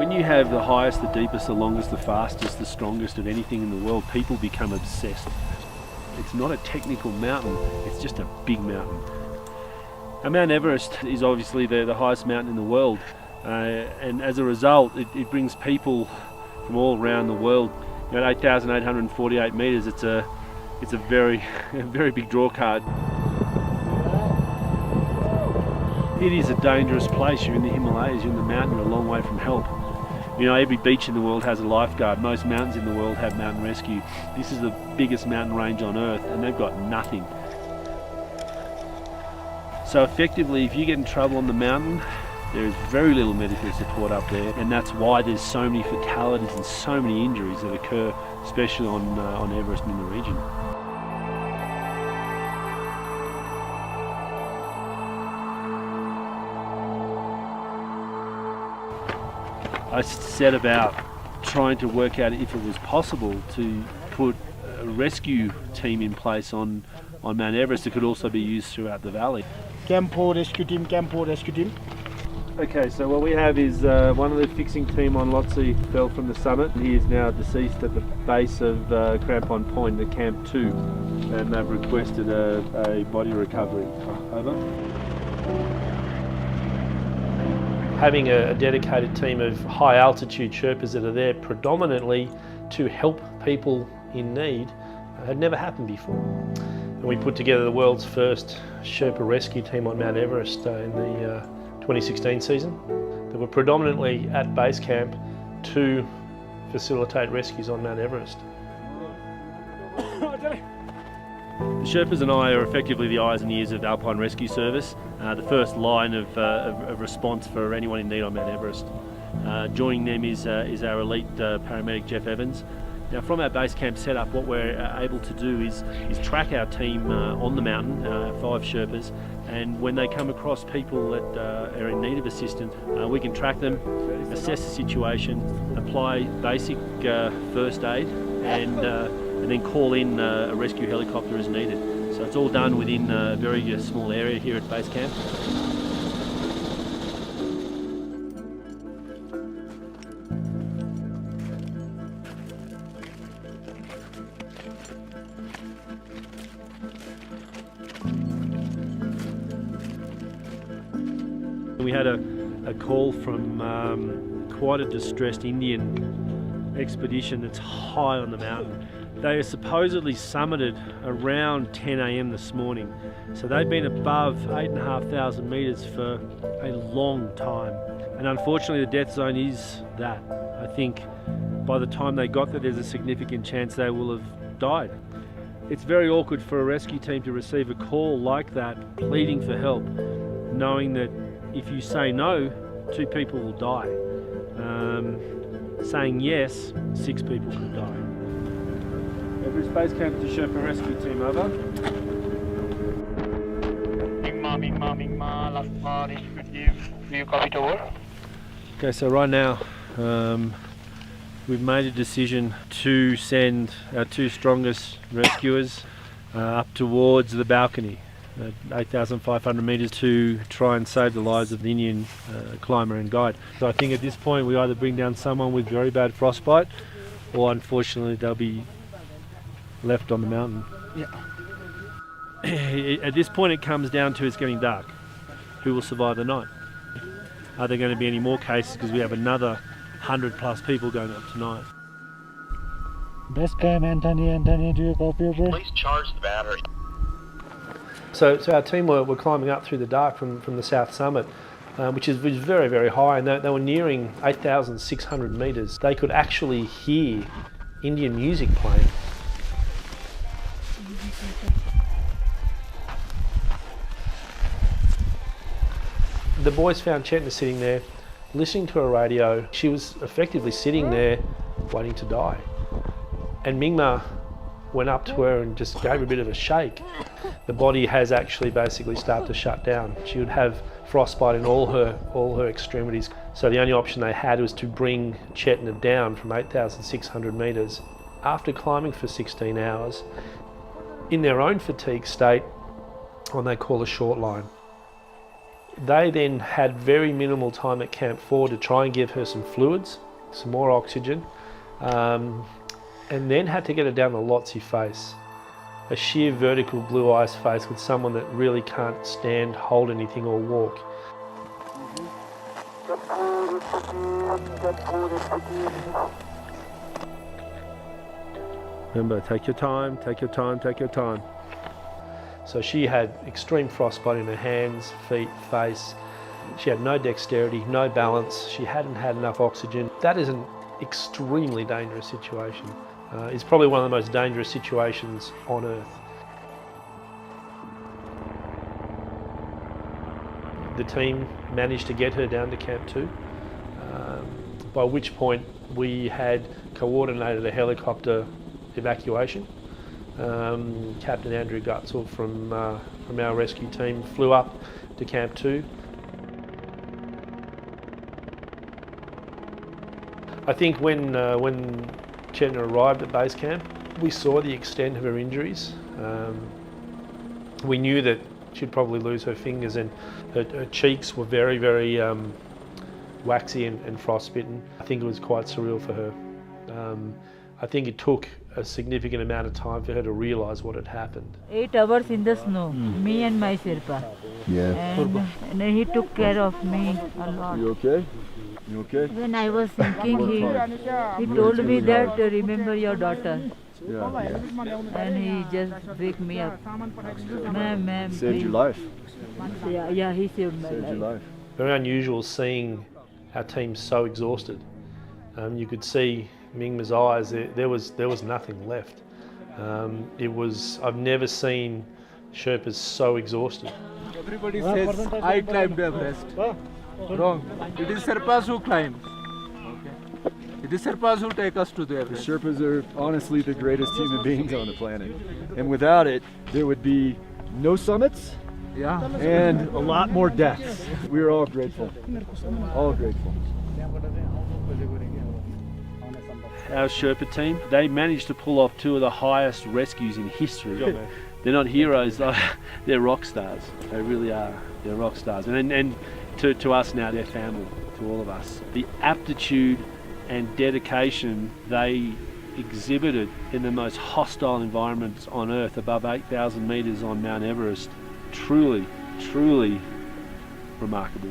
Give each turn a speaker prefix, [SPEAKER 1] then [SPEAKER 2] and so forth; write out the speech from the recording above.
[SPEAKER 1] When you have the highest, the deepest, the longest, the fastest, the strongest of anything in the world, people become obsessed. It's not a technical mountain, it's just a big mountain. And Mount Everest is obviously the highest mountain in the world, and as a result it brings people from all around the world. At 8,848 metres, it's a very big draw card. It is a dangerous place. You're in the Himalayas, you're in the mountain, you're a long way from help. You know, every beach in the world has a lifeguard. Most mountains in the world have mountain rescue. This is the biggest mountain range on earth and they've got nothing. So effectively, if you get in trouble on the mountain, there is very little medical support up there, and that's why there's so many fatalities and so many injuries that occur, especially on Everest and in the region. I set about trying to work out if it was possible to put a rescue team in place on Mount Everest that could also be used throughout the valley.
[SPEAKER 2] Camp 4 rescue team, Camp 4 rescue team.
[SPEAKER 1] Okay, so what we have is one of the fixing team on Lhotse fell from the summit. He is now deceased at the base of Crampon Point at Camp 2, and they've requested a body recovery. Over. Having a dedicated team of high altitude Sherpas that are there predominantly to help people in need had never happened before. And we put together the world's first Sherpa rescue team on Mount Everest in the 2016 season. They were predominantly at base camp to facilitate rescues on Mount Everest. The Sherpas and I are effectively the eyes and ears of the Alpine Rescue Service, the first line of response for anyone in need on Mount Everest. Joining them is our elite paramedic Jeff Evans. Now, from our base camp setup, what we're able to do is track our team on the mountain, 5 Sherpas, and when they come across people that are in need of assistance, we can track them, assess the situation, apply basic first aid, and then call in a rescue helicopter as needed. So it's all done within a very small area here at base camp. We had a call from quite a distressed Indian expedition that's high on the mountain. They are supposedly summited around 10 a.m. this morning. So they've been above 8,500 metres for a long time. And unfortunately the death zone is that. I think by the time they got there, there's a significant chance they will have died. It's very awkward for a rescue team to receive a call like that, pleading for help, knowing that if you say no, 2 people will die. Saying yes, 6 people could die. Everest Base Camp to Sherpa Rescue Team, over.
[SPEAKER 3] Mingma, last party, do you copy it over?
[SPEAKER 1] Okay, so right now we've made a decision to send our 2 strongest rescuers up towards the balcony at 8,500 metres to try and save the lives of the Indian climber and guide. So I think at this point we either bring down someone with very bad frostbite, or unfortunately they'll be left on the mountain. Yeah. At this point it comes down to it's getting dark. Who will survive the night? Are there going to be any more cases, because we have another 100 plus people going up tonight?
[SPEAKER 2] Best camp, Anthony, do you copy over?
[SPEAKER 3] Please charge the battery.
[SPEAKER 1] So our team were climbing up through the dark from the south summit, which is very, very high, and they were nearing 8,600 metres. They could actually hear Indian music playing. The boys found Chetna sitting there, listening to a radio. She was effectively sitting there, waiting to die. And Mingma went up to her and just gave her a bit of a shake. The body has actually basically started to shut down. She would have frostbite in all her extremities. So the only option they had was to bring Chetna down from 8,600 metres. After climbing for 16 hours, in their own fatigue state, on they call a short line.
[SPEAKER 4] They then had very minimal time at Camp 4 to try and give her some fluids, some more oxygen, and then had to get her down to Lotsie face. A sheer vertical blue ice face with someone that really can't stand, hold anything or walk. Remember, take your time, take your time, take your time. So she had extreme frostbite in her hands, feet, face. She had no dexterity, no balance. She hadn't had enough oxygen. That is an extremely dangerous situation. It's probably one of the most dangerous situations on Earth. The team managed to get her down to Camp 2, by which point we had coordinated a helicopter evacuation. Captain Andrew Gutzel from our rescue team flew up to Camp 2. I think when Chetna arrived at base camp, we saw the extent of her injuries. We knew that she'd probably lose her fingers, and her cheeks were very, very waxy and frostbitten. I think it was quite surreal for her. I think it took a significant amount of time for her to realise what had happened.
[SPEAKER 5] 8 hours in the snow, me and my Sherpa.
[SPEAKER 6] Yeah.
[SPEAKER 5] And he took care of me a lot.
[SPEAKER 6] You okay? You okay?
[SPEAKER 5] When I was thinking, he told me that remember your daughter.
[SPEAKER 6] Yeah.
[SPEAKER 5] And he just wake me up. Ma'am,
[SPEAKER 6] Saved
[SPEAKER 5] please.
[SPEAKER 6] your life.
[SPEAKER 5] Yeah, he saved my
[SPEAKER 6] Saved your
[SPEAKER 5] life.
[SPEAKER 6] life.
[SPEAKER 4] Very unusual seeing our team so exhausted. You could see Mingma's eyes, there was nothing left. I've never seen Sherpas so exhausted.
[SPEAKER 7] Everybody says I climbed Everest. Wrong. It is Sherpas who climb. Okay. It is Sherpas who take us to the
[SPEAKER 6] The
[SPEAKER 7] Everest.
[SPEAKER 6] Sherpas are honestly the greatest human beings on the planet. And without it, there would be no summits
[SPEAKER 7] Yeah.
[SPEAKER 6] and a lot more deaths. We are all grateful. All grateful.
[SPEAKER 1] Our Sherpa team, they managed to pull off 2 of the highest rescues in history. They're not heroes, they're rock stars. They really are. They're rock stars. And to us now, they're family, to all of us. The aptitude and dedication they exhibited in the most hostile environments on Earth, above 8,000 metres on Mount Everest, truly, truly remarkable.